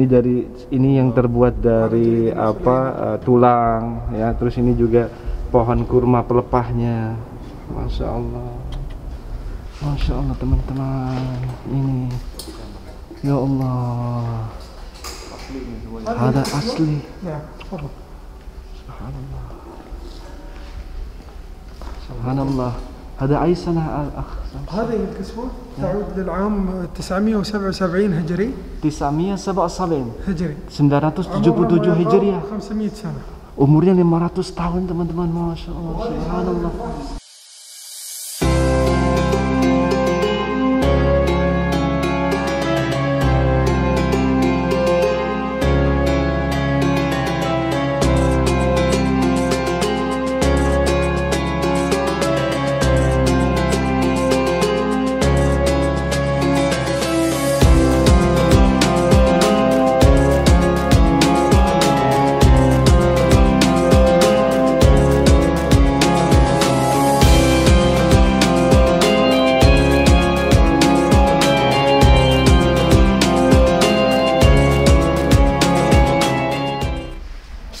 Ini yang terbuat dari tulang ya. Terus ini juga pohon kurma pelepahnya. Masya Allah. Masya Allah teman-teman. Ini ya Allah. Ada asli. Subhanallah. Subhanallah. هذا أي سنة أخ؟ هذه الكسوة تعود للعام 977 هجري. 977 هجري. 977 Hijriah. 500 سنة. Umurnya 500 tahun teman-teman. Masya Allah. Subhanallah.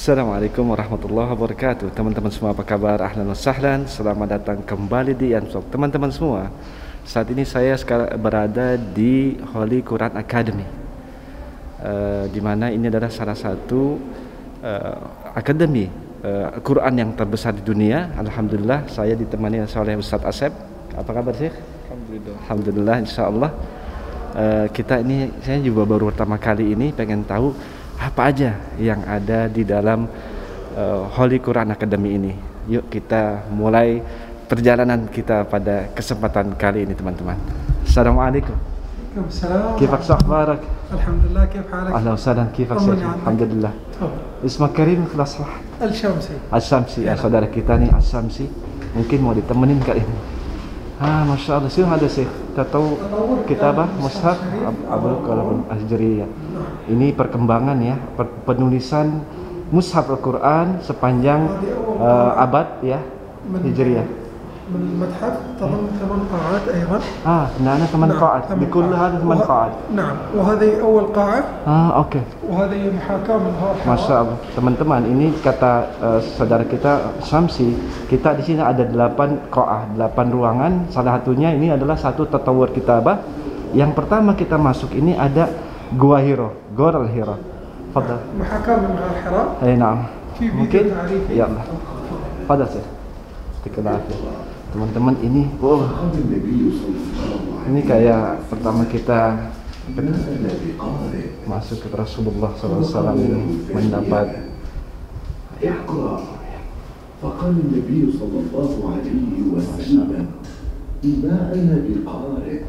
Assalamualaikum warahmatullahi wabarakatuh. Teman-teman semua apa kabar? Ahlan wa sahlan. Selamat datang kembali di Yanvlog. Teman-teman semua, saat ini saya sekarang berada di Holy Quran Academy, di mana ini adalah salah satu akademi Quran yang terbesar di dunia. Alhamdulillah saya ditemani oleh Ustadz Asep. Apa kabar sih? Alhamdulillah. Alhamdulillah, insyaallah. Kita ini, saya juga baru pertama kali ini pengen tahu apa aja yang ada di dalam Holy Quran Academy ini. Yuk kita mulai perjalanan kita pada kesempatan kali ini teman-teman. Assalamualaikum. Waalaikumsalam. Kifak akhbarak? Alhamdulillah, kif halak? Ahlan wa sahlan, kifak Syekh? Alhamdulillah. Isma Karim kelas Al-Syamsi. Al-Syamsi, saudara kita nih Al-Syamsi. Mungkin mau ditemenin kali ini. Masya Allah. Sih ada Syekh. Kita tahu kitabah Mushaf Abul Qalam Al-Hijriyah. Ini perkembangan ya, penulisan Mushaf Al-Quran sepanjang abad ya Hijriyah. من المتحف تضم 8 قاعات أيضا. هنا 8 قاعات بكل هذا 8 قاعات. نعم، وهذه أول قاعة. Oke. وهذه محاكاة من غار حراء. Masya Allah, teman-teman, ini kata saudara kita Syamsi, kita di sini ada 8 qa'ah, 8 ruangan. Salah satunya ini adalah satu tatawur kitabah. Yang pertama kita masuk ini ada Gua Hiro, Gor Al-Hira. Fadal. محاكاة من غار حراء. Naam. Mungkin ya Allah. Fadal sih. Teman-teman, ini ini kayak pertama kita masuk ke Rasulullah SAW ini mendapat فقال النبي صلى الله عليه وسلم ما أنا بقارئ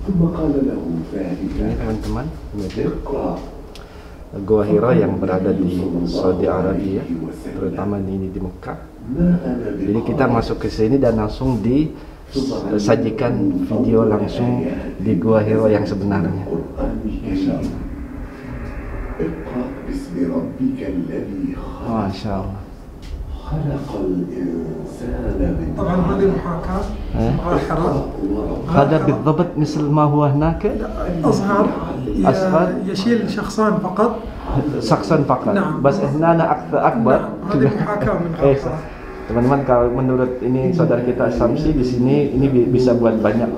ثم قال له ذلك. Ini teman-teman, Gua Hira yang berada di Saudi Arabia, terutama ini di Mekah. Jadi kita masuk ke sini dan langsung disajikan video langsung di Gua Hira yang sebenarnya. Masya Allah. طبعا هذه محاكاة غار حراء. هذا بالضبط مثل ما هو هناك؟ أصغر يشيل شخصان فقط. شخصان فقط. نعم. بس هنا أكبر. هذه محاكاة من غار حراء. Teman-teman, kalau menurut ini saudara kita Syamsi di sini ini bisa buat banyak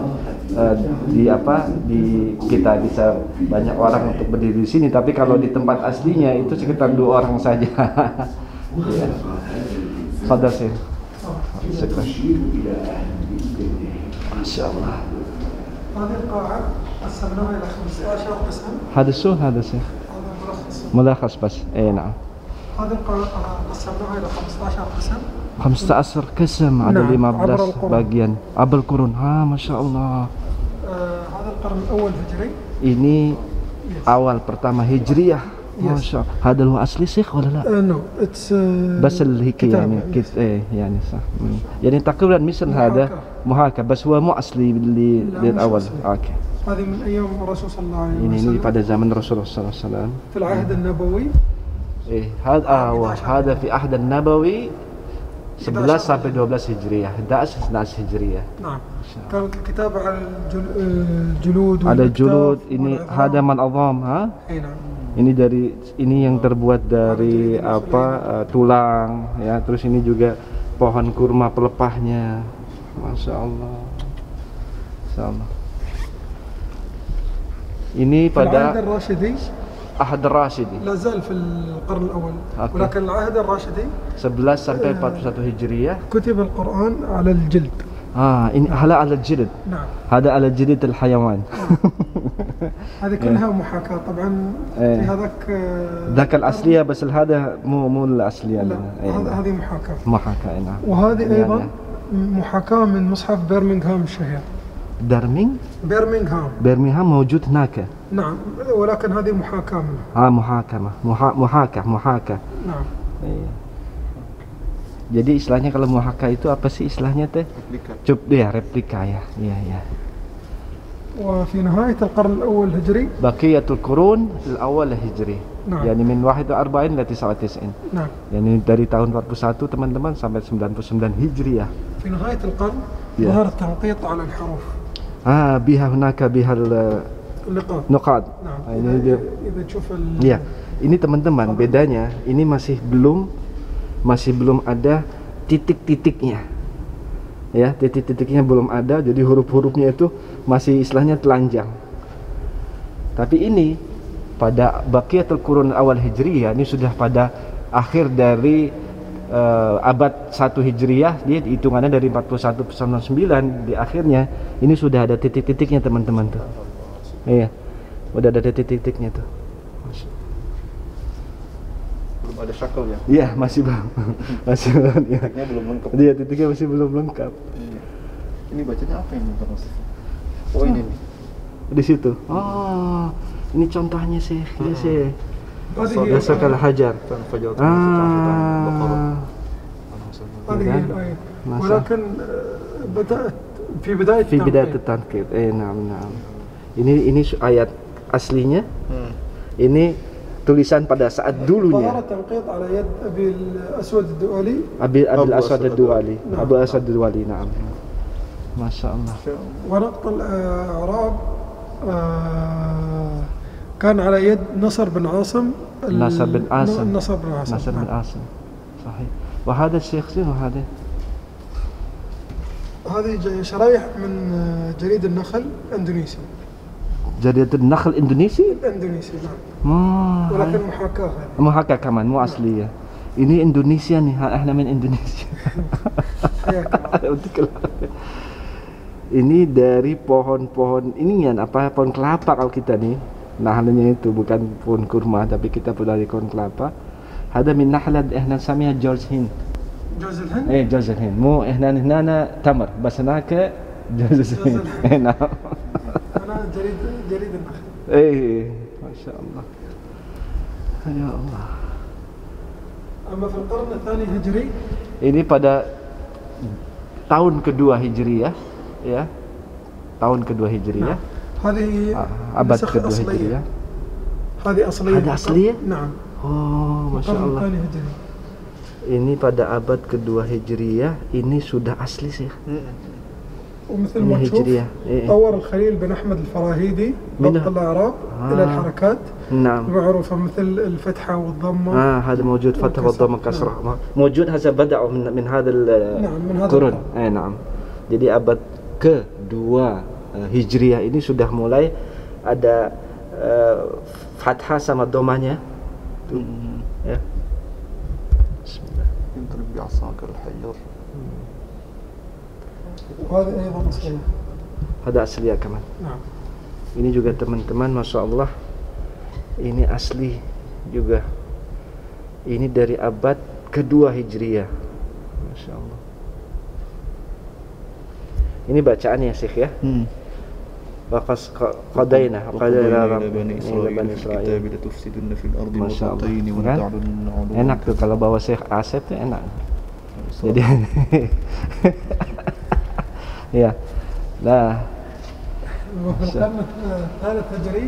kita bisa banyak orang untuk berdiri di sini, tapi kalau di tempat aslinya itu sekitar 2 orang saja. Ya. Fadal sih. Masya Allah. هذه القاعة قسمناها إلى 15 قسم. هذا sih. ملخص بس. نعم. هذه القاعة قسمناها إلى 15 قسم. 15 قسم ada 15 bagian. Abul Qurun. Masya Allah. هذا القرن الأول هجري. Ini awal pertama Hijriyah. Masya Allah. هذا هو أصلي شيخ ولا لا؟ No, it's بس هيك يعني يعني صح. يعني تقريبا مثل هذا محاكاة بس هو مو أصلي للأول. اوكي. هذه من أيام الرسول صلى الله عليه وسلم. Ini pada zaman Rasulullah SAW. في العهد النبوي. هذا في عهد النبوي 11 sampai 12 Hijriyah, 11 Hijriyah. نعم. كان الكتابة على الجلود. Ada julud, ini hadaman azam, ha? أي نعم. Ini yang terbuat dari tulang, ya. Terus ini juga pohon kurma pelepahnya. Masya Allah. Masya Allah. Ini العهد pada الراشدي Ahad Rashidi. لا زال في القرن الأول. أوكي. ولكن العهد الراشدي 11 sampai 41 Hijriyah. كتب القرآن على الجلد. Ini ala jilid. نعم. Hada ala jilid al-hayawan. هذه كلها محاكاة طبعا. في هذاك ذاك الأصلية بس هذا مو الأصلية. لا هذه محاكاة. محاكاة نعم. وهذه أيضا محاكاة من مصحف برمنغهام الشهير. برمنغهام موجود هناك. نعم ولكن هذه محاكاة منها. محاكاة. نعم. Jadi istilahnya kalau muhaka itu apa sih istilahnya teh? Replika ya. Iya. وفي نهاية القرن الأول الهجري بقية القرون الأول الهجري. نعم. يعني من 41 إلى 99. نعم. يعني dari tahun 41 teman-teman sampai 99 Hijriyah. في نهاية القرن ظهر التنقيط على الحروف. بها هناك بها النقاط. نعم. Ini dia. إذا تشوف Iya. Ini teman-teman bedanya, ini masih belum ada titik-titiknya. Ya, titik-titiknya belum ada, jadi huruf-hurufnya itu masih istilahnya telanjang. Tapi ini pada Baqiyatul Qurun Awal Hijriyah, ini sudah pada akhir dari abad 1 Hijriyah, dia hitungannya dari 41 ke 99, di akhirnya ini sudah ada titik-titiknya teman-teman tuh. Iya. Udah ada titik-titiknya tuh. Belum ada syakal ya? Iya, masih belum. Ya. Titiknya belum lengkap. Iya, titiknya masih belum lengkap. Ini bacanya apa ini, Pak Nasif? Oh ini nih. Di situ. Oh, ini contohnya sih. Iya sih. Dasakal hajar. هذه هي الآية. ولكن بدأت في بداية التنقيط. نعم. Ini ayat aslinya. Ini tulisan pada saat dulunya. ظهر التنقيط على يد أبي الأسود الدؤلي. أبي الأسود الدؤلي. أبو الأسود الدؤلي نعم. ما شاء الله. ونقط الأعراب كان على يد نصر بن عاصم. نصر بن عاصم. صحيح. وهذا الشيخ شنو هذا؟ هذه شرايح من جريد النخل اندونيسي. جريدة النخل اندونيسي؟ اندونيسي نعم. ولكن محاكاة كمان مو أصلية. Ini Indonesia nih, احنا من Indonesia. Ini dari pohon-pohon ini ya, pohon kelapa kalau kita nih. Nahlanya itu bukan pohon kurma, tapi kita dari pohon kelapa. هذا من نحلة احنا نسميها جوز هند. جوز الهند؟ ايه جوز الهند. مو احنا هنا تمر بس هناك جوز الهند. نعم. أنا جريد النخل. ايه ما شاء الله. يا الله. أما في القرن الثاني الهجري. Ini pada tahun kedua Hijriyah, ya. Tahun kedua Hijriyah. هذه abad kedua Hijriyah. هذه أصلية. هذا أصلية؟ نعم. Oh, masya Allah. Ini pada abad kedua Hijriyah, ini sudah asli sih. ومثل ما تشوف طور الخليل بن أحمد الفراهيدي ضبط الأعراب إلى الحركات المعروفة مثل الفتحة والضمة. هذا موجود فتحة والضمة كسرة. موجود هذا بدأ من هذا القرن. نعم. Jadi abad kedua Hijriyah ini sudah mulai ada fathah sama domanya. Ya. Bismillah. يمكن بعصاك الحجر. وهذا أيضا أصلية. هذا أصلية كمان. نعم. Ini juga teman-teman, masya Allah, ini asli juga. Ini dari abad kedua Hijriyah, masya Allah. Ini bacaannya Syekh ya. Waqas qadaina bani Israil bila tufsiduna fil ardi marratayn wa ta'lunna 'uluwan. Enak tuh kalau bawa Syekh Asep tuh enak. Jadi ya. Nah, وفي القرن الثالث هجري.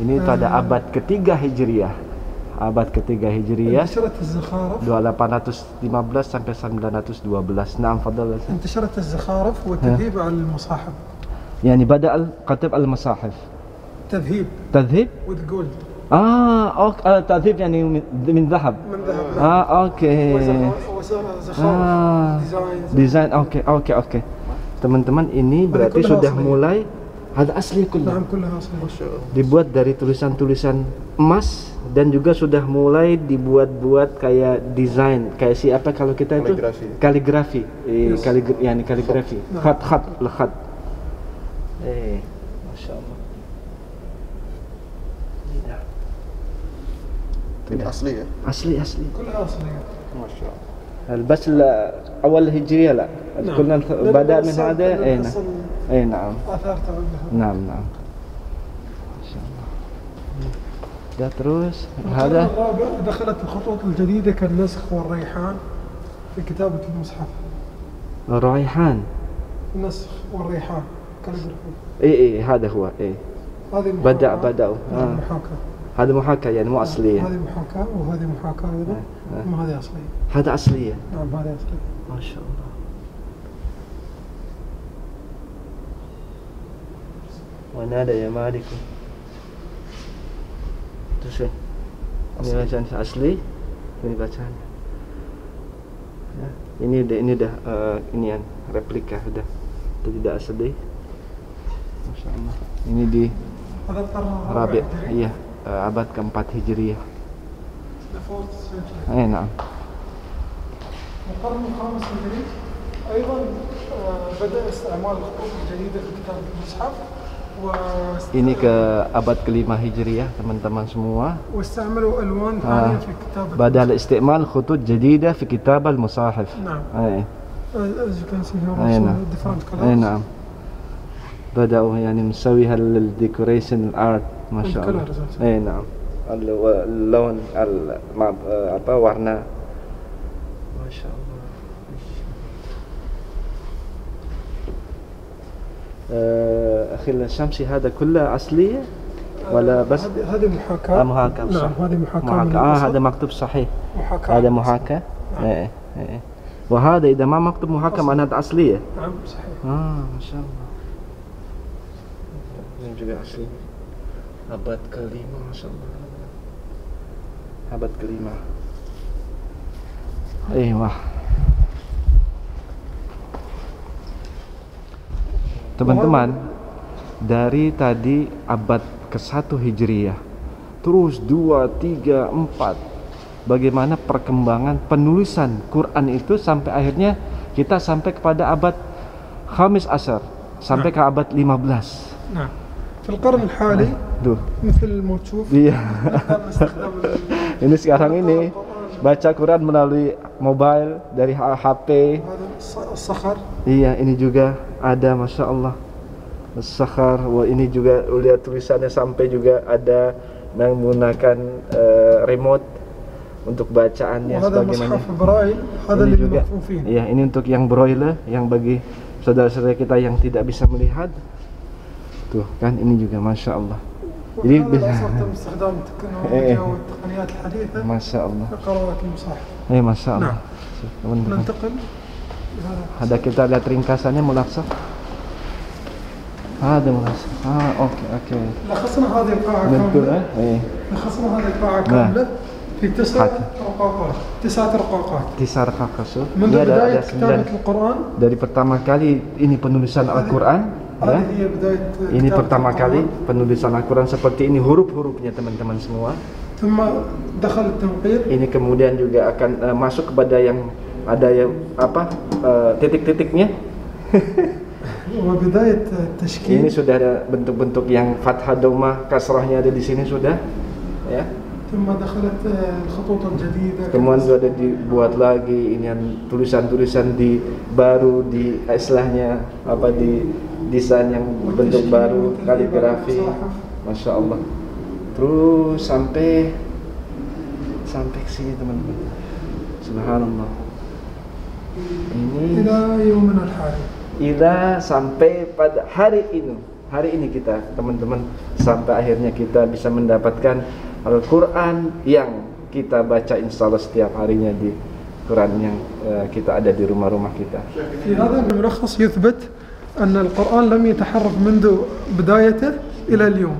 Ini pada abad ketiga Hijriyah. abad ketiga Hijriyah. انتشرت الزخارف 2815 sampai 912. Naam, fadal. انتشرت الزخارف والتذهيب على المصاحف. يعني بدأ الكتب المصاحف. تذهيب. تذهيب؟ with gold. تذهيب يعني من ذهب. من ذهب. اوكي. design. Oke. Teman-teman, ini berarti sudah mulai ada asli kullah. Dibuat dari tulisan-tulisan emas dan juga sudah mulai dibuat-buat kayak desain, kayak siapa kalau kita itu kaligrafi. Kaligrafi. Khat. Masya Allah. Ini asli ya? Asli. كلها أصلية. ما شاء الله. بس أول هجرية لا. كنا بدأ من هذا. نعم. آثار تعودها. نعم. ما شاء الله. ده تروس. هذا. الرابع دخلت الخطوط الجديدة كالنسخ والريحان في كتابة المصحف. الريحان. النسخ والريحان. هذا هو. هذه بدأوا. محاكاة. هذا محاكاة يعني مو أصلية. هذه محاكاة وهذه محاكاة أيضا. أما هذه أصلية. هذا أصلية. نعم هذه أصلية. ما شاء الله. ونادى يا مالك. Terus ini bacaan asli, ini bacaan. Ya, ini udah ini yang replika sudah tidak asli. Masya Allah. Ini di Rabi', iya, abad keempat Hijriyah. نعم. القرن الخامس الهجري أيضا بدأ استعمال الخطوط الجديدة في كتابة المصحف. Ini ke abad kelima Hijriyah teman-teman semua. واستعملوا ألوان ثانية في كتابة. بدأ الاستعمال خطوط جديدة في كتابة المصاحف. نعم. As you can see here different colors. نعم. بدأوا يعني مسويها للديكوريشن ارت ما شاء الله. نعم. اللون warna. ما شاء الله. أخي الشمسي هذا كله أصلية ولا بس؟ هذه محاكاة. محاكاة صح. نعم هذه محاكاة. هذا مكتوب صحيح. محاكاة. هذا محاكاة. وهذا إذا ما مكتوب محاكاة معناته أصلية. نعم صحيح. ما شاء الله. Ini juga asli. Abad kelima, Masya Allah. Abad kelima. Wah. Teman-teman, dari tadi abad ke-1 Hijriyah, terus 2, 3, 4, bagaimana perkembangan penulisan Quran itu sampai akhirnya kita sampai kepada abad Khamis Ashar, sampai ke abad 15. Nah, في القرن الحالي مثل ما تشوف. Iya. Ini sekarang ini baca Quran melalui mobile dari HP. الصخر. Iya, ini juga ada, Masya Allah. Sakhar. Wah, ini juga lihat tulisannya sampai juga ada menggunakan remote untuk bacaannya sebagaimana. Ini juga. Iya, ini untuk yang braille, yang bagi saudara-saudara kita yang tidak bisa melihat. Tuh kan, ini juga Masya Allah. Jadi Masya Allah. Masya Allah. Ada kita lihat ringkasannya mulaksah. Ada mulaksah. Oke. لخصنا هذه القاعة كاملة. لخصنا هذه القاعة كاملة في 9 رقاقات. 9 رقاقات. منذ بداية كتابة القرآن. Dari pertama kali ini penulisan Al-Quran. Ya. Ini pertama kali penulisan Al-Quran seperti ini, huruf-hurufnya teman-teman semua. Ini kemudian juga akan masuk kepada yang ada yang titik-titiknya. Ini sudah ada bentuk-bentuk yang fathah, dhammah, kasrahnya ada di sini sudah, ya. Kemudian sudah dibuat lagi ini tulisan-tulisan baru di istilahnya di desain yang bentuk baru, kaligrafi. Masya Allah. Terus sampai ke sini teman-teman. Subhanallah. Ini ila sampai pada hari ini kita teman-teman, sampai akhirnya kita bisa mendapatkan Al-Quran yang kita baca insya Allah setiap harinya di Quran yang kita ada di rumah-rumah kita. في هذا الملخص يثبت أن القرآن لم يتحرف منذ بدايته إلى اليوم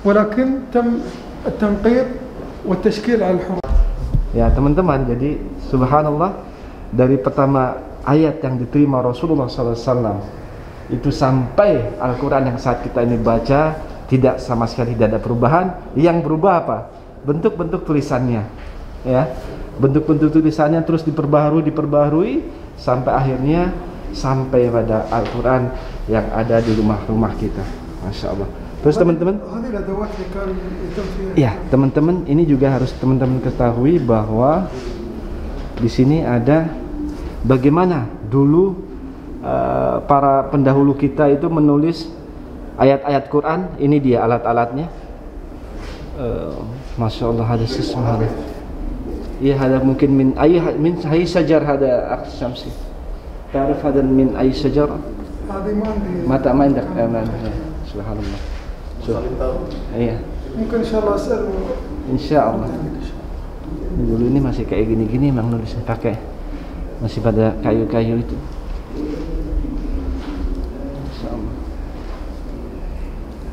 ولكن تم التنقيط والتشكيل على الحروف. Ya teman-teman, jadi subhanallah, dari pertama ayat yang diterima Rasulullah SAW itu sampai Al-Quran yang saat kita ini baca, tidak sama sekali tidak ada perubahan. Yang berubah apa? Bentuk-bentuk tulisannya, ya, bentuk-bentuk tulisannya terus diperbaharui sampai akhirnya sampai pada Al-Quran yang ada di rumah-rumah kita. Masya Allah. Terus teman-teman, ya teman-teman, ini juga harus teman-teman ketahui bahwa di sini ada bagaimana dulu para pendahulu kita itu menulis ayat-ayat Quran. Ini dia alat-alatnya. Masya Allah, ada sesuatu. Iya, ada mungkin min ay sajar hada akh Syamsi. Ta'rif hada min ay sajar? Mata main dak subhanallah. Iya. Mungkin insyaallah asal. Insyaallah. Dulu ini masih kayak gini-gini memang nulisnya pakai masih pada kayu-kayu itu. Insyaallah.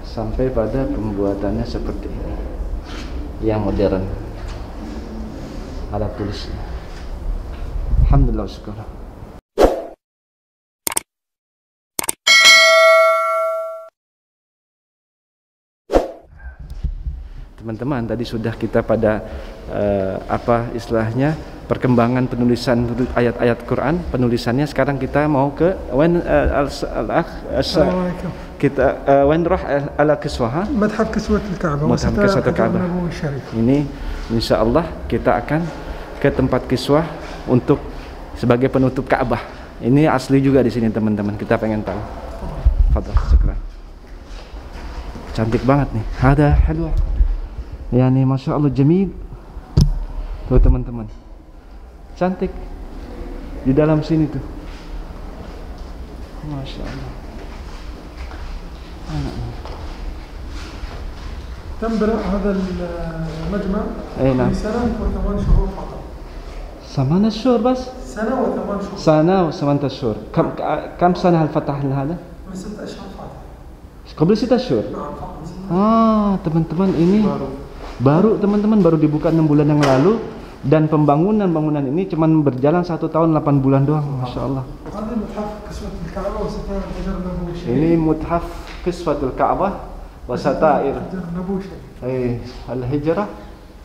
Sampai pada pembuatannya seperti ini. Yang modern. Alat tulisnya. Alhamdulillah syukur. Teman-teman, tadi sudah kita pada apa istilahnya perkembangan penulisan ayat-ayat Quran, penulisannya. Sekarang kita mau ke kita ala kiswah Madhab Kiswatul Ka'bah. Madhab Kiswatul Ka'bah. Ini insyaallah kita akan ke tempat kiswah untuk sebagai penutup Ka'bah. Ini asli juga di sini teman-teman. Kita pengen tahu. Fadhal, syukran. Cantik banget nih. Hada halwa. Yani masya Allah jamil. Tuh teman-teman, cantik di dalam sini tuh, masya Allah. تم بناء هذا المجمع في سنة و8 شهور فقط. 8 شهور بس؟ سنة و8 شهور. سنة و8 شهور. كم سنة هل فتحنا هذا؟ من 6 أشهر فاتت. قبل 6 شهور. نعم فقط. Teman-teman, ini baru teman-teman, baru dibuka 6 bulan yang lalu, dan pembangunan ini cuma berjalan 1 tahun 8 bulan doang. Masya Allah. Ini muthaf Kiswatul Ka'bah wa Satair Al-Hijrah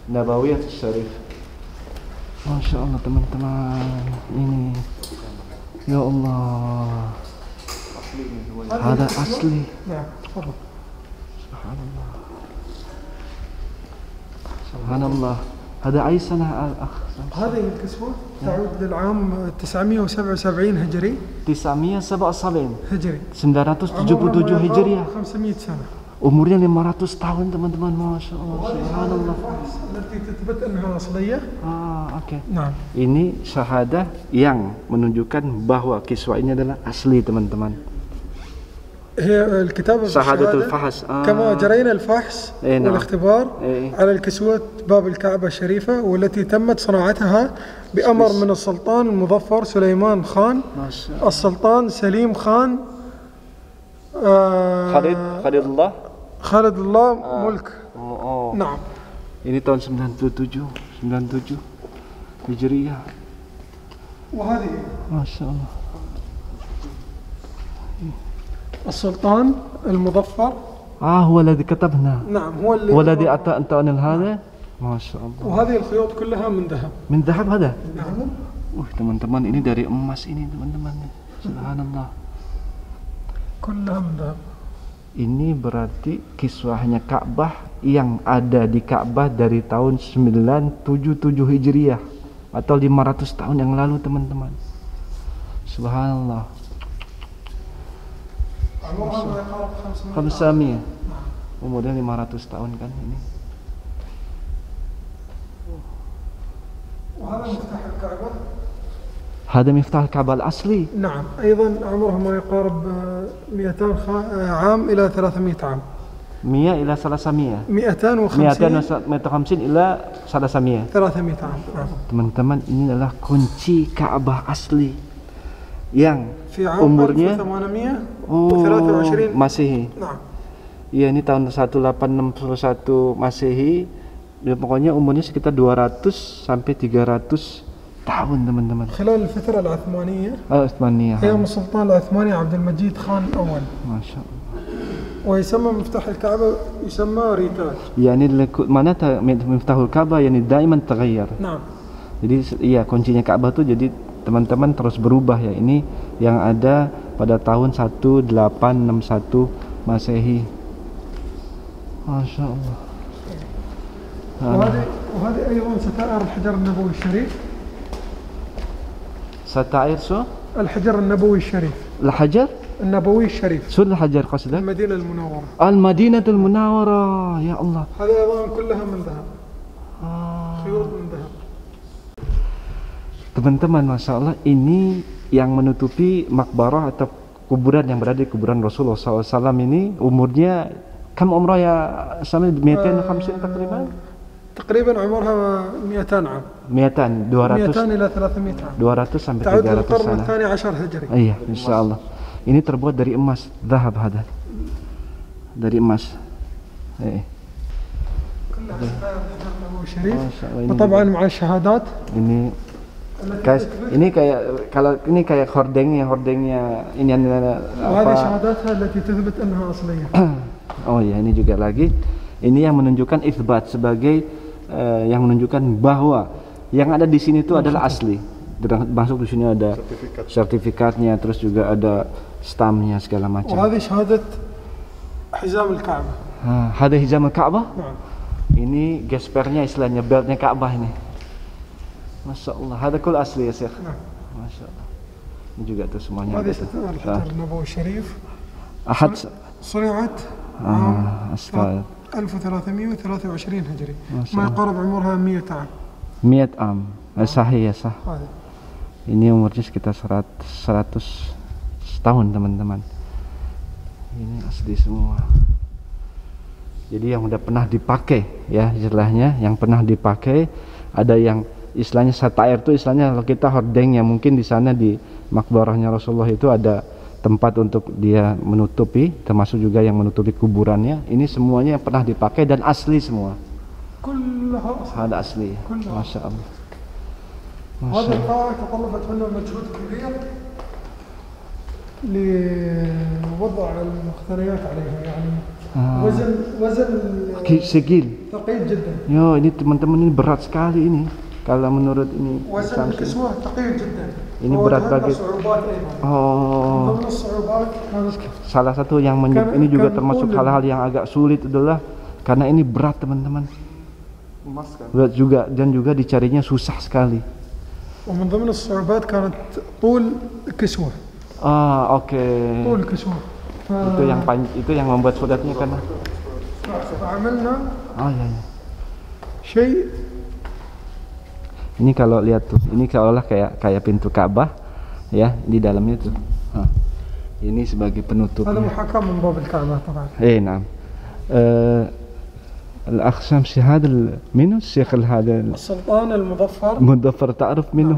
Nabawiyah Syarif. Masya Allah teman-teman, ini ya Allah, ada asli. Subhanallah. Subhanallah. هذا أي سنة الأخ؟ هذه الكسوة تعود للعام 977 هجري. 977 هجري. 977 Hijriah. 500 سنة. Umurnya 500 tahun teman-teman. Masya Allah. Subhanallah. التي تثبت أنها أصلية. Oke. نعم. Ini syahadah yang menunjukkan bahwa kiswah ini adalah asli teman-teman. هي الكتابة شهادة الفحص كما جرينا الفحص والاختبار على الكسوة باب الكعبة الشريفة، والتي تمت صناعتها بأمر من السلطان المظفر سليمان خان، السلطان سليم خان، خالد الله ملك. نعم. Ini tahun 97 Hijriah. وهذه ما شاء الله السلطان المظفر. هو الذي كتبنا. نعم هو الذي أعطانا هذا. ما شاء الله. وهذه الخيوط كلها من ذهب. من ذهب هذا. نعم. teman-teman, ini dari emas ini teman-teman. Subhanallah. كلها من ذهب. Ini berarti kiswahnya Ka'bah yang ada di Ka'bah dari tahun 977 Hijriah atau 500 tahun yang lalu teman-teman. Subhanallah. 500. Umurnya 500 tahun kan ini. وهذا مفتاح الكعبة. هذا مفتاح الكعبة الأصلي. نعم. أيضا عمره ما يقارب 200 عام إلى 300 عام. 100 إلى 300. 250 إلى 300. 300 عام. Teman-teman, ini adalah kunci Ka'bah asli yang umurnya 1823 Masehi. Iya, ini tahun 1861 Masehi. Ya, pokoknya umurnya sekitar 200 sampai 300 tahun teman-teman. خلال الفترة العثمانية. العثمانية. أيام السلطان العثماني عبد المجيد خان الأول. ما شاء الله. ويسمى مفتاح الكعبة يسمى ريتاج. يعني معناتها مفتاح الكعبة يعني دائما تغير. نعم. Jadi iya, kuncinya Ka'bah tuh jadi teman-teman terus berubah ya. Ini yang ada pada tahun 1861 Masehi. Masya Allah. وهذه أيضا ستائر الحجر النبوي الشريف. ستائر شو؟ الحجر النبوي الشريف. الحجر النبوي الشريف. شو الحجر قصدك؟ المدينة المنورة. المدينة المنورة، يا الله. هذه أيضا كلها من ذهب. خيوط من ذهب. Teman-teman, Masya Allah, ini yang menutupi makbarah atau kuburan yang berada di kuburan Rasulullah SAW ini umurnya kam umrah ya sampai 250 takriban? تقريبا عمرها 200 عام. 200 إلى 300 عام. 200 sampai 300 تعود للقرن الثاني عشر هجري. Iya, insyaallah. Ini terbuat dari emas, zahab hada. Dari emas. وطبعا مع الشهادات. Ini guys, ini kayak kalau ini kayak hordengnya ini وهذه شهاداتها التي تثبت أنها أصلية. Oh ya, ini juga lagi. Ini yang menunjukkan itsbat sebagai yang menunjukkan bahwa yang ada di sini itu adalah asli. Masuk di sini ada sertifikatnya, terus juga ada stampnya segala macam. وهذه شهادة حزام الكعبة. Hada hizam al-Ka'bah? Ini gespernya, istilahnya beltnya Ka'bah ini. Masya Allah, hada kul asli ya Syekh. Masya Allah. Ini juga tuh semuanya. هذه ستائر الحجر النبوي الشريف. صنعت عام 1323 هجري، ما يقارب عمرها 100 عام. 100 عام. Sahih ya, sah. Ini umurnya sekitar 100 tahun teman-teman. Ini asli semua. Jadi yang udah pernah dipakai ya, istilahnya yang pernah dipakai. Ada yang istilahnya satair itu istilahnya kalau kita hordeng ya, mungkin di sana di makbarahnya Rasulullah itu ada tempat untuk dia menutupi, termasuk juga yang menutupi kuburannya. Ini semuanya yang pernah dipakai dan asli semua. Ada asli. Masya Allah. هذه القاعة تطلبت منا مجهود كبير لوضع المقتنيات عليها، يعني وزن segil. ثقيل جدا. Yo, ini teman-teman, ini berat sekali ini. Kalau menurut ini وزن الكسوة ثقيل جدا. Ini berat bagi. Oh. Salah satu yang ini juga termasuk hal-hal yang agak sulit adalah karena ini berat teman-teman. Berat juga dan juga dicarinya susah sekali. ومن ضمن الصعوبات كانت طول الكسوة. Oke. طول الكسوة. Itu yang membuat sulitnya karena. فعملنا. Ya. شيء. Ini kalau lihat tuh, ini seolah kayak pintu Ka'bah ya, di dalamnya tuh. Ini sebagai penutup. هذا محاكاة من باب الكعبة طبعا. نعم. الأخشم هذا منو الشيخ هذا السلطان المظفر تعرف منه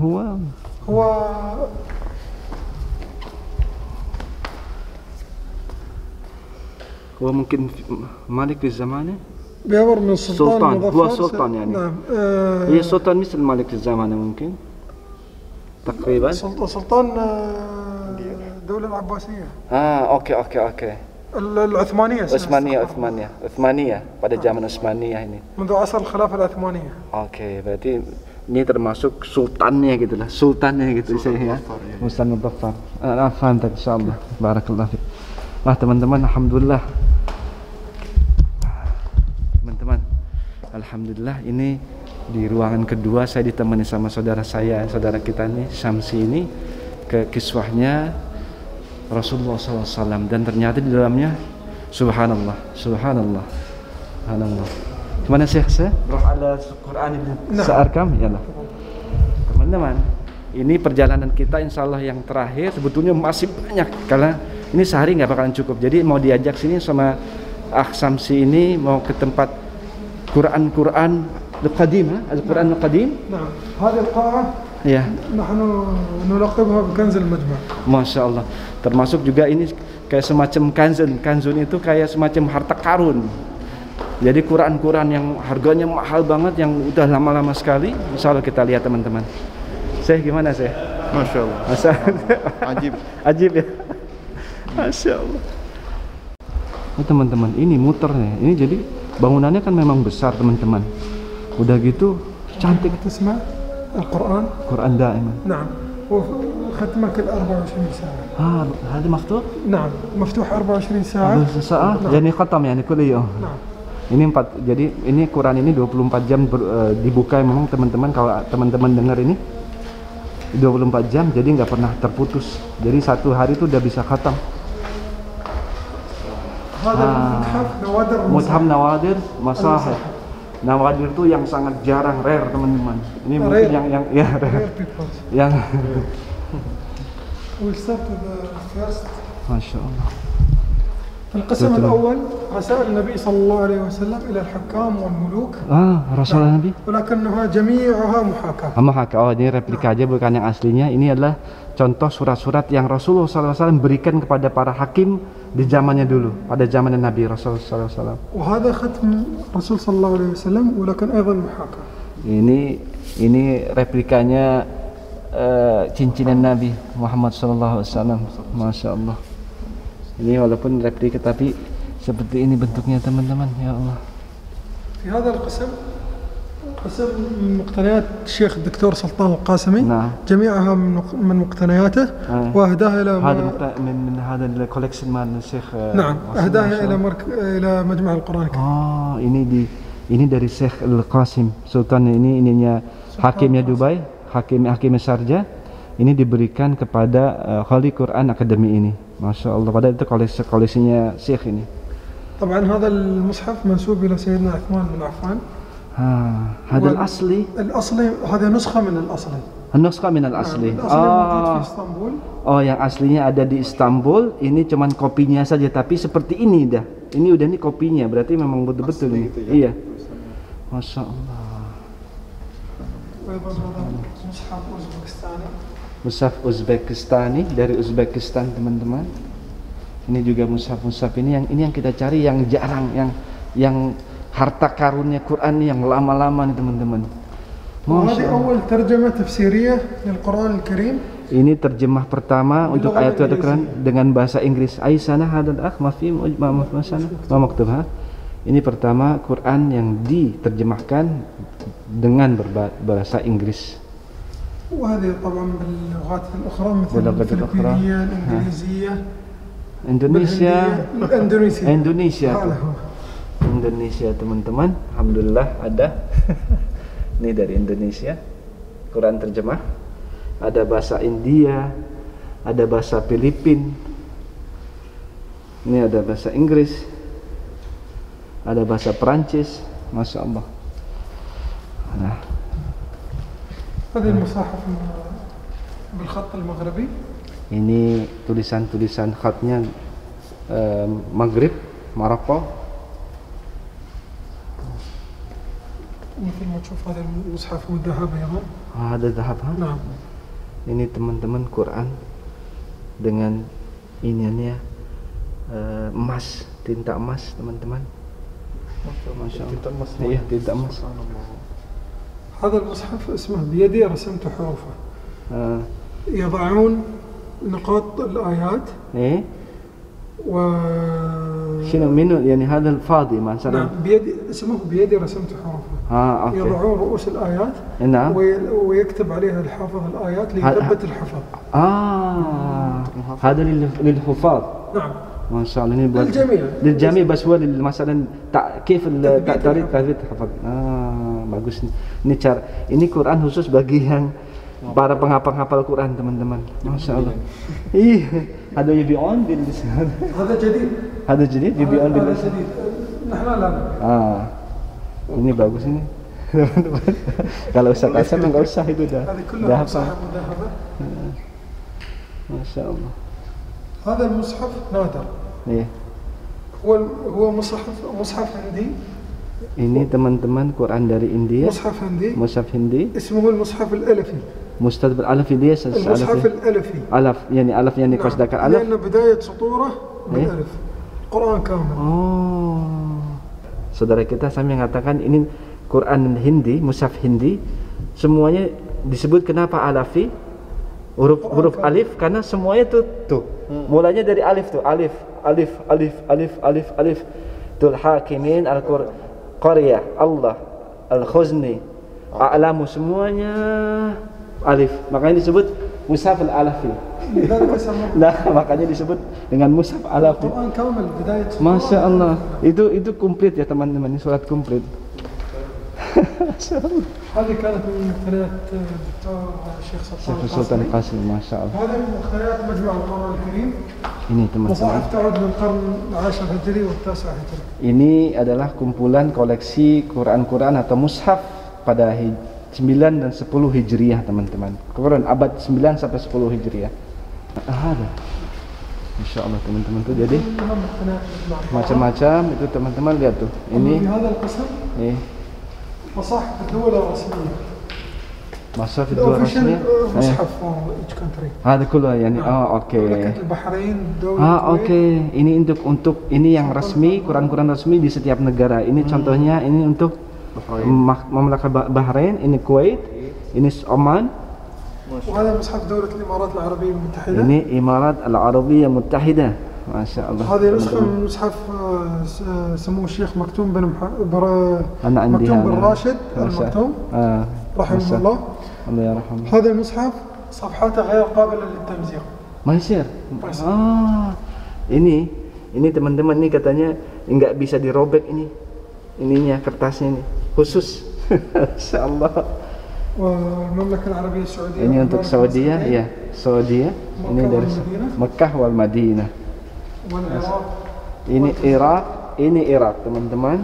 هو ممكن مالك في زمانه بيعبر من السلطان المظفر. هو سلطان يعني. نعم. هي سلطان مثل مالك في زمانه ممكن تقريبا. سلطان الدولة العباسية. اوكي. العثمانية. Utsmaniyah pada zaman Utsmaniyah ini. منذ عصر الخلافة العثمانية. Oke, berarti ini termasuk sultannya gitulah, sultannya gitu saya ya. Sultan Muzaffar. Afan tak insyaallah. Barakallahu fiik. Wah, teman-teman, alhamdulillah. Teman-teman, alhamdulillah ini di ruangan kedua saya ditemani sama saudara kita nih, Syamsi ini ke kiswahnya Rasulullah SAW, dan ternyata di dalamnya subhanallah. Gimana Syekh? Roh ada Quran ini searkam ya lah. Teman-teman, ini perjalanan kita insyaallah yang terakhir, sebetulnya masih banyak karena ini sehari nggak bakalan cukup. Jadi mau diajak sini sama Samsi ini mau ke tempat Quran القديم القرآن القديم. نعم هذه القاعة نحن نلقبها بكنز المجمع. Masya Allah. Termasuk juga ini kayak semacam kanzun itu kayak semacam harta karun. Jadi Quran yang harganya mahal banget, yang udah lama-lama sekali. Insya Allah kita lihat teman-teman. Syekh gimana Syekh? Masya Allah. Ajib ya. Masya Allah. Oh, teman-teman, ini muternya. Ini jadi bangunannya kan memang besar teman-teman. Udah gitu cantik. تسمع القرآن؟ Quran دائما. نعم. وختمه كل 24 ساعة. هذا مفتوح؟ نعم مفتوح 24 ساعة. Jadi khatam yani kulli yawm. نعم. Jadi ini Quran ini 24 jam dibuka memang teman-teman. Kalau teman-teman dengar ini 24 jam, jadi nggak pernah terputus. Jadi satu hari itu udah bisa khatam. Mushaf Nawadir Masahih. Nawadir itu yang sangat jarang, rare teman-teman. Ini mungkin yang ya rare. Yang Masya Allah. القسم الأول رسائل النبي صلى الله عليه وسلم إلى الحكام والملوك. رسائل النبي. ولكنها جميعها محاكاة. Oh, ini replika aja bukan yang aslinya. Ini adalah contoh surat-surat yang Rasulullah SAW berikan kepada para hakim di zamannya dulu, pada zaman Nabi Rasulullah SAW. وهذا ختم Rasul sallallahu alaihi wasallam, ولكن أيضا محاكاة. Ini replikanya cincinan Nabi Muhammad sallallahu alaihi wasallam. Masya Allah. Ini walaupun replika tapi seperti ini bentuknya teman-teman. Ya Allah. في هذا القسم قسم من مقتنيات الشيخ الدكتور سلطان القاسمي. نعم. جميعها من مقتنياته. وأهداها إلى من هذا الكولكشن مال الشيخ. نعم. أهداها إلى مجمع القرآن الكريم. Ini dari Syekh Al-Qasim Sultan. Ini ininya hakimnya Dubai, hakim Sharjah. Ini diberikan kepada Holy Quran Academy ini. Masya Allah. Padahal itu koleksinya Syekh ini. طبعا هذا المصحف منسوب إلى سيدنا عثمان بن عفان. هذا الأصلي هذا نسخة من الأصلي. النسخة من الأصلي. موجود في اسطنبول. Yang aslinya ada di Istanbul. Ini cuman kopinya saja, tapi seperti ini dah. Ini udah nih kopinya, berarti memang betul-betul ini. Iya. Masya Allah. Mushaf Uzbekistani dari Uzbekistan teman-teman. Ini juga mushaf ini yang kita cari, yang jarang, yang harta karunnya Quran yang lama-lama nih teman-teman. Ini terjemah pertama untuk ayat Al-Quran dengan bahasa Inggris. Aisyana hadal akh mafhum masana wa maktubha. Ini pertama Quran yang diterjemahkan dengan berbahasa Inggris. وهذه طبعا باللغات الأخرى مثل الفلبينية الإنجليزية Indonesia teman-teman. Alhamdulillah ada. Ini dari Indonesia Quran terjemah. Ada bahasa India, ada bahasa Filipin, ini ada bahasa Inggris, ada bahasa Perancis. Masya Allah. هذه المصاحف بالخط المغربي. Ini tulisan khatnya Maghrib, Maroko. مثل ما تشوف هذا المصحف هو ذهب أيضا. هذا ذهب. نعم. Ini teman-teman Quran dengan iniannya emas, tinta emas teman-teman. Masya Allah. Tinta emas. Iya, tinta emas. هذا المصحف اسمه بيدي رسمت حروفه. يضعون نقاط الآيات. شنو منو يعني هذا الفاضي مثلا. نعم اسمه بيدي رسمت حروفه. أوكي. يضعون رؤوس الآيات. نعم. ويكتب عليها الحافظ الآيات ليثبت الحفظ. هذا للحفاظ. نعم. ما شاء الله. للجميع بس هو مثلا كيف طريقة الحفظ. Bagus nih. Ini Quran khusus bagi yang para penghafal Quran teman-teman. Masya Allah. Ada يبيعون باللسان. هذا جديد يبيعون باللسان. Ini bagus ini. Kalau Ustaz Asam enggak usah itu dah. Dah apa? Masya Allah. هذا المصحف نادر. هو مصحف هندي. Ini teman-teman Quran dari India. مصحف هندي. مصحف هندي. اسمه المصحف الألفي. مصحف الألفي dia المصحف الألفي. ألف يعني ألف يعني قصدك ألف. لأن بداية سطوره بالألف. Quran كامل. Oh. Saudara kita sambil mengatakan ini Quran Hindi, mushaf Hindi, semuanya disebut kenapa alafi? Huruf alif karena semuanya tuh. Mulanya dari alif tuh, alif. Tul Hakimin, Al-Qaryah, Allah, Al-Khuzni, A'lamu, semuanya alif. Makanya disebut mushaf al-alafi. Nah, makanya disebut dengan mushaf alafi. Masya Allah, itu komplit ya teman-teman, ini surat komplit. هذه كانت من قناة الدكتور الشيخ سلطان القاسمي ما شاء الله. هذا من قناة مجمع القرآن الكريم. Ini teman-teman. مصاحف تعود من القرن العاشر الهجري والتاسع الهجري. Ini adalah kumpulan koleksi Quran-Quran atau mushaf pada 9 dan 10 Hijriah teman-teman. Quran abad 9 sampai 10 Hijriah. Ada. Insya Allah teman-teman tuh jadi macam-macam itu teman-teman lihat tuh. Ini. مصاحف الدول الرسمية. مصاحف الدول الرسمية. مصحف each country. هذا كله يعني اوكي. مملكة البحرين، دولة oke. Ini untuk ini yang resmi, Quran-Quran resmi di setiap negara. Ini contohnya ini untuk Mamlakah Bahrain, ini Kuwait, ini Oman. وهذا مصحف دولة الإمارات العربية المتحدة. Ini Imarat Al-Arabiyah Muttahidah. Masya Allah. هذه نسخة من مصحف سموه الشيخ مكتوم بن مكتوم بن راشد المكتوم رحمه الله. الله يرحمه. هذا المصحف صفحاته غير قابلة للتمزيق. Maisir. Ini teman-teman nih katanya nggak bisa dirobek ininya kertasnya ini khusus. Masya Allah. والمملكة العربية السعودية. Ini untuk Saudi ya, Saudi. Ini dari Mekah wal Madinah. Ini Irak teman-teman.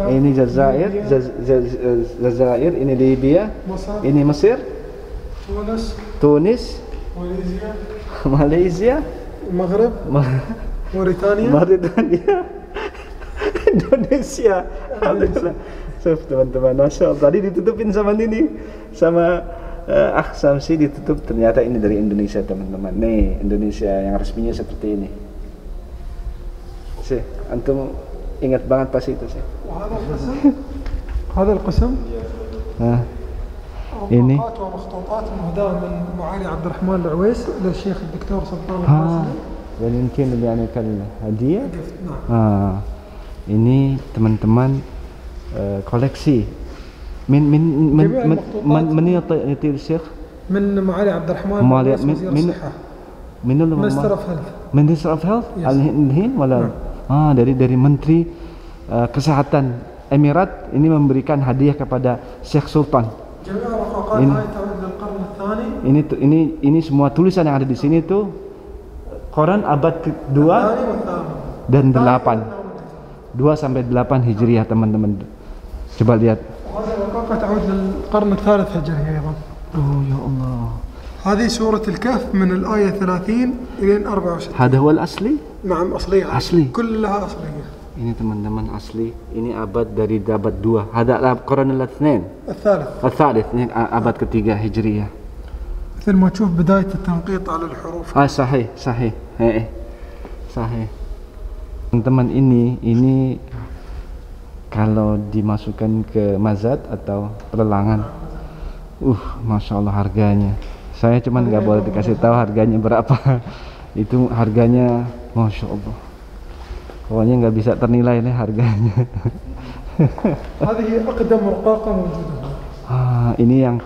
Ini Jazair, ini Libya, ini Mesir, Tunis, Malaysia, Maghrib, Mauritania, Indonesia. Teman-teman, Masya Allah. Tadi ditutupin sama Samsi ditutup, ternyata ini dari Indonesia teman-teman. Nih Indonesia yang resminya seperti ini. Sih, antum ingat banget pas itu sih. هذا القسم. Nah, ini. ومخطوطات مهداة من معالي عبد الرحمن العويس للشيخ الدكتور سلطان القاسمي. ويمكن يعني hadiah. Ini teman-teman koleksi. من يطير الشيخ؟ من معالي عبد الرحمن العويس وزير الصحة. Minister of Health. Minister of Health? Al-Hind wala? Dari Menteri Kesehatan Emirat ini memberikan hadiah kepada Syekh Sultan. Ini semua tulisan yang ada di sini tuh Quran abad ke-2 dan 8. 2 sampai 8 Hijriah teman-teman. Coba lihat. تعود للقرن الثالث هجري أيضا. يا الله. هذه سورة الكهف من الآية 30 إلى 24. هذا هو الأصلي؟ نعم أصلية. أصلي. كلها أصلية. Ini teman-teman asli. Ini abad dari abad 2. هذا القرن الثالث. Ini abad ketiga Hijriah. مثل ما تشوف بداية التنقيط على الحروف. صحيح. Teman-teman ini kalau dimasukkan ke mazat atau pelelangan, Masya Allah harganya. Saya cuman nggak boleh dikasih tahu harganya berapa. Itu harganya, Masya Allah. Pokoknya nggak bisa ternilai nih harganya. Ini yang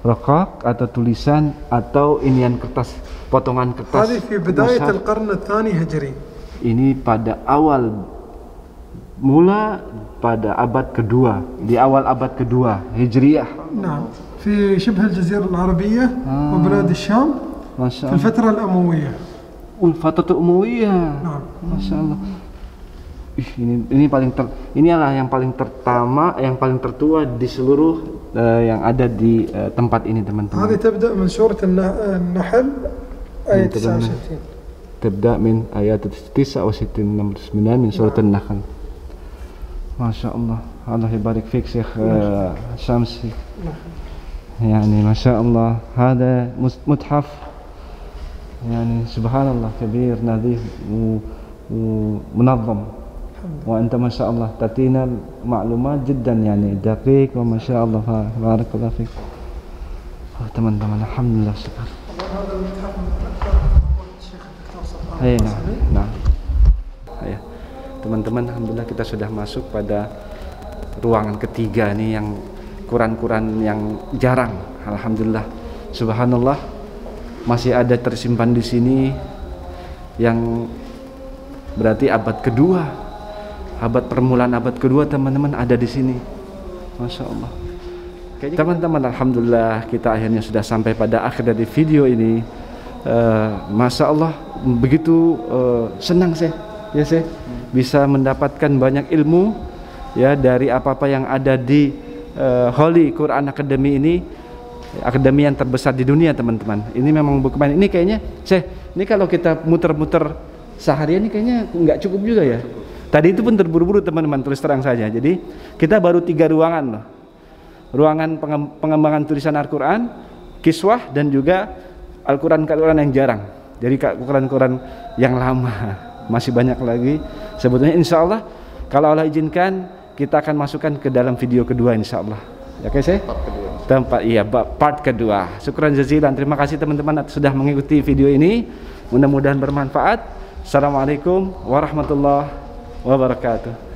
rokok atau tulisan atau inian kertas, potongan kertas. Ini pada pada abad kedua, di awal abad kedua Hijriah. Nah, في شبه الجزيرة العربية وبلاد الشام في الفترة الأموية. الفترة الأموية. نعم. Masya Allah. Inilah yang paling pertama, yang paling tertua di seluruh yang ada di tempat ini teman-teman. هذه تبدأ من سورة النحل آية 69. تبدأ من آيات 69 من سورة النحل. ما شاء الله. الله يبارك فيك شيخ شمسي. يعني ما شاء الله هذا متحف يعني سبحان الله كبير نظيف ومنظم. وأنت ما شاء الله تعطينا معلومات جدا يعني دقيق وما شاء الله بارك الله فيك. teman-teman alhamdulillah syukur. هذا المتحف من أكثر محبوبات الشيخ الدكتور صفوان. Nah. Ya. Teman-teman alhamdulillah kita sudah masuk pada ruangan ketiga nih yang Quran-Quran yang jarang. Alhamdulillah. Subhanallah. Masih ada tersimpan di sini yang berarti abad kedua. Abad permulaan abad kedua teman-teman ada di sini. Masya Allah. Teman-teman alhamdulillah kita akhirnya sudah sampai pada akhir dari video ini. Masya Allah begitu senang saya ya saya bisa mendapatkan banyak ilmu ya dari apa-apa yang ada di Holy Quran Academy ini, akademi yang terbesar di dunia teman-teman. Ini memang bukan main. Ini kayaknya ini kalau kita muter-muter seharian ini kayaknya nggak cukup juga ya. Tadi itu pun terburu-buru teman-teman, terus terang saja. Jadi kita baru 3 ruangan loh. Ruangan pengembangan tulisan Al-Quran, kiswah, dan juga Al-Quran yang jarang. Jadi Al-Quran yang lama. Masih banyak lagi. Sebetulnya insya Allah kalau Allah izinkan kita akan masukkan ke dalam video kedua insya Allah. Ya oke saya? Part kedua. Syukran jazilan. Terima kasih teman-teman sudah mengikuti video ini. Mudah-mudahan bermanfaat. Assalamualaikum warahmatullahi wabarakatuh.